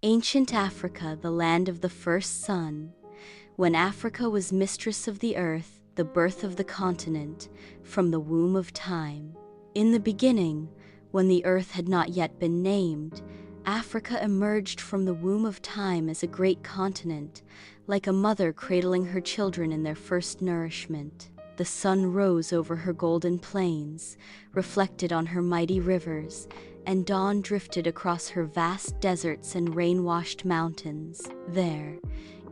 Ancient Africa, the land of the first sun. When Africa was mistress of the earth, the birth of the continent, from the womb of time. In the beginning, when the earth had not yet been named, Africa emerged from the womb of time as a great continent, like a mother cradling her children in their first nourishment. The sun rose over her golden plains, reflected on her mighty rivers, and dawn drifted across her vast deserts and rain-washed mountains. There,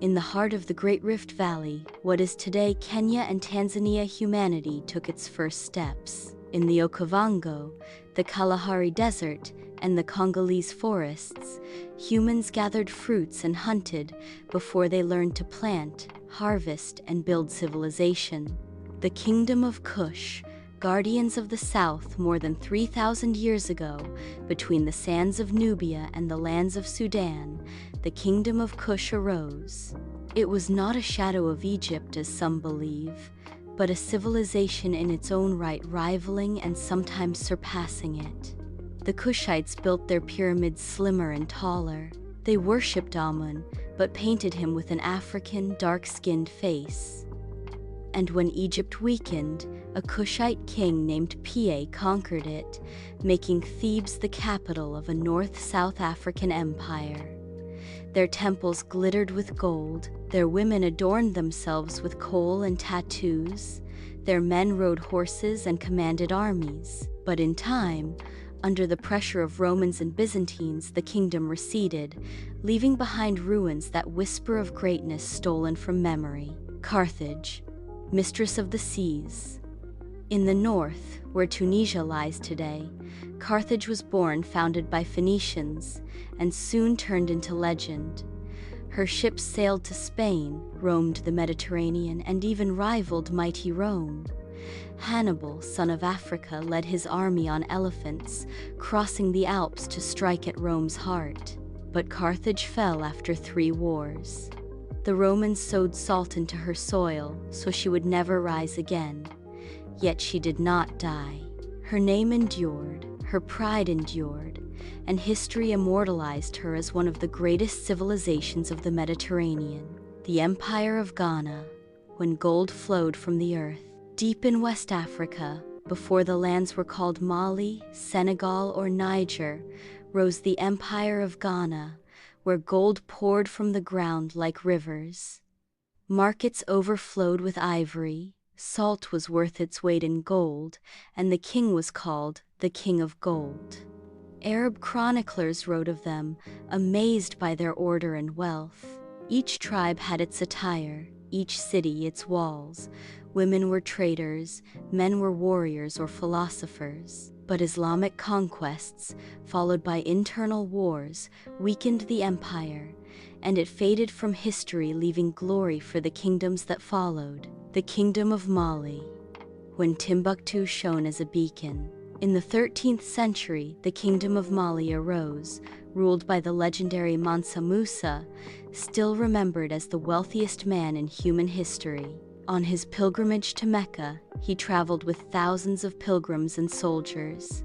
in the heart of the Great Rift Valley, what is today Kenya and Tanzania, humanity took its first steps. In the Okavango, the Kalahari Desert, and the Congolese forests, humans gathered fruits and hunted before they learned to plant, harvest, and build civilization. The Kingdom of Kush, guardians of the South more than 3,000 years ago, between the sands of Nubia and the lands of Sudan, the Kingdom of Kush arose. It was not a shadow of Egypt as some believe, but a civilization in its own right, rivaling and sometimes surpassing it. The Kushites built their pyramids slimmer and taller. They worshipped Amun, but painted him with an African, dark-skinned face. And when Egypt weakened, a Kushite king named Pie conquered it, making Thebes the capital of a North-South African empire. Their temples glittered with gold, their women adorned themselves with kohl and tattoos, their men rode horses and commanded armies. But in time, under the pressure of Romans and Byzantines, the kingdom receded, leaving behind ruins that whisper of greatness stolen from memory. Carthage, mistress of the seas. In the north, where Tunisia lies today, Carthage was born, founded by Phoenicians, and soon turned into legend. Her ships sailed to Spain, roamed the Mediterranean, and even rivaled mighty Rome. Hannibal, son of Africa, led his army on elephants, crossing the Alps to strike at Rome's heart. But Carthage fell after 3 wars. The Romans sowed salt into her soil, so she would never rise again. Yet she did not die. Her name endured, her pride endured, and history immortalized her as one of the greatest civilizations of the Mediterranean. The Empire of Ghana, when gold flowed from the earth. Deep in West Africa, before the lands were called Mali, Senegal, or Niger, rose the Empire of Ghana, where gold poured from the ground like rivers. Markets overflowed with ivory, salt was worth its weight in gold, and the king was called the King of Gold. Arab chroniclers wrote of them, amazed by their order and wealth. Each tribe had its attire, each city its walls. Women were traders, men were warriors or philosophers. But Islamic conquests, followed by internal wars, weakened the empire, and it faded from history, leaving glory for the kingdoms that followed. The Kingdom of Mali, when Timbuktu shone as a beacon. In the 13th century, the Kingdom of Mali arose, ruled by the legendary Mansa Musa, still remembered as the wealthiest man in human history. On his pilgrimage to Mecca, he traveled with thousands of pilgrims and soldiers.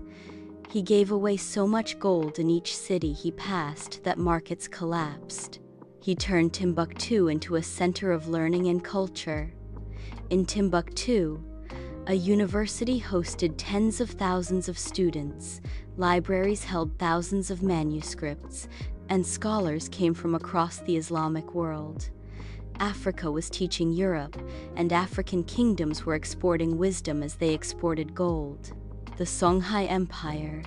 He gave away so much gold in each city he passed that markets collapsed. He turned Timbuktu into a center of learning and culture. In Timbuktu, a university hosted tens of thousands of students, libraries held thousands of manuscripts, and scholars came from across the Islamic world. Africa was teaching Europe, and African kingdoms were exporting wisdom as they exported gold. The Songhai Empire,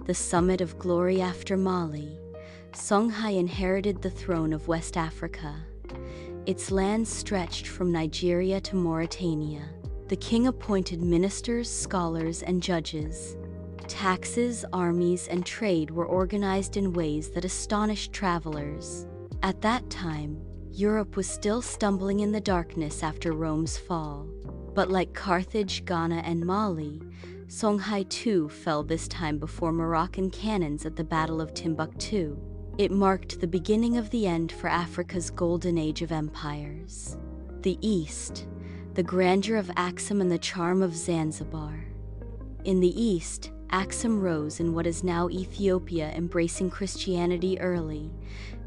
the summit of glory after Mali, Songhai inherited the throne of West Africa. Its lands stretched from Nigeria to Mauritania. The king appointed ministers, scholars, and judges. Taxes, armies, and trade were organized in ways that astonished travelers. At that time, Europe was still stumbling in the darkness after Rome's fall. But like Carthage, Ghana, and Mali, Songhai too fell, this time before Moroccan cannons at the Battle of Timbuktu. It marked the beginning of the end for Africa's golden age of empires. The East, the grandeur of Axum and the charm of Zanzibar. In the East, Axum rose in what is now Ethiopia, embracing Christianity early,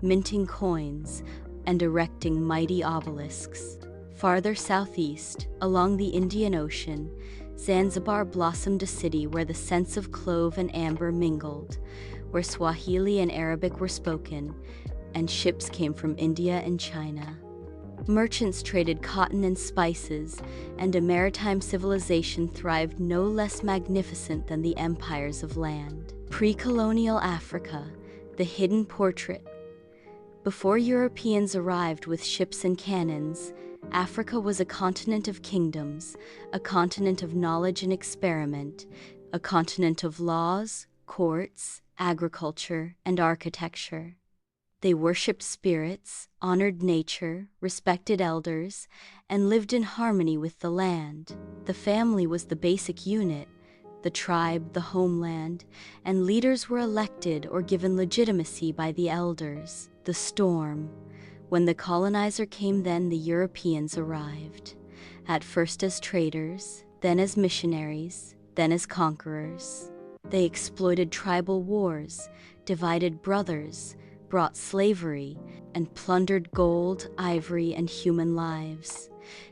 minting coins, and erecting mighty obelisks. Farther southeast, along the Indian Ocean, Zanzibar blossomed, a city where the scents of clove and amber mingled, where Swahili and Arabic were spoken, and ships came from India and China. Merchants traded cotton and spices, and a maritime civilization thrived no less magnificent than the empires of land. Pre-colonial Africa, the hidden portrait. Before Europeans arrived with ships and cannons, Africa was a continent of kingdoms, a continent of knowledge and experiment, a continent of laws, courts, agriculture, and architecture. They worshipped spirits, honored nature, respected elders, and lived in harmony with the land. The family was the basic unit, the tribe, the homeland, and leaders were elected or given legitimacy by the elders. The storm. When the colonizer came, then the Europeans arrived, at first as traders, then as missionaries, then as conquerors. They exploited tribal wars, divided brothers, brought slavery, and plundered gold, ivory, and human lives.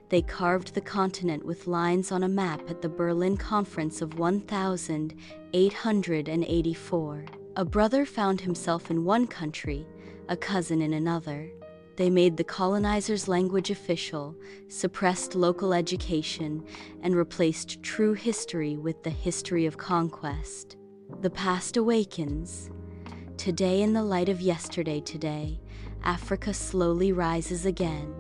They carved the continent with lines on a map at the Berlin Conference of 1884. A brother found himself in one country, a cousin in another. They made the colonizers' language official, suppressed local education, and replaced true history with the history of conquest. The past awakens. Today, in the light of yesterday, Africa slowly rises again.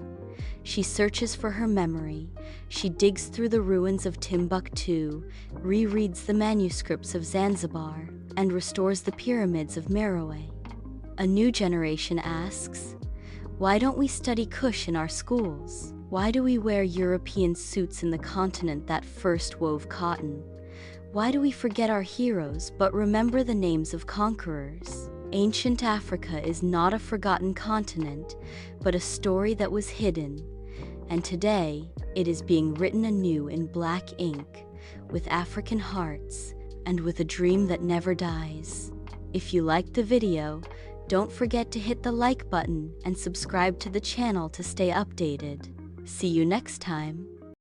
She searches for her memory. She digs through the ruins of Timbuktu, rereads the manuscripts of Zanzibar, and restores the pyramids of Meroe. A new generation asks, why don't we study Kush in our schools? Why do we wear European suits in the continent that first wove cotton? Why do we forget our heroes but remember the names of conquerors? Ancient Africa is not a forgotten continent, but a story that was hidden. And today, it is being written anew in black ink, with African hearts, and with a dream that never dies. If you liked the video, don't forget to hit the like button and subscribe to the channel to stay updated. See you next time.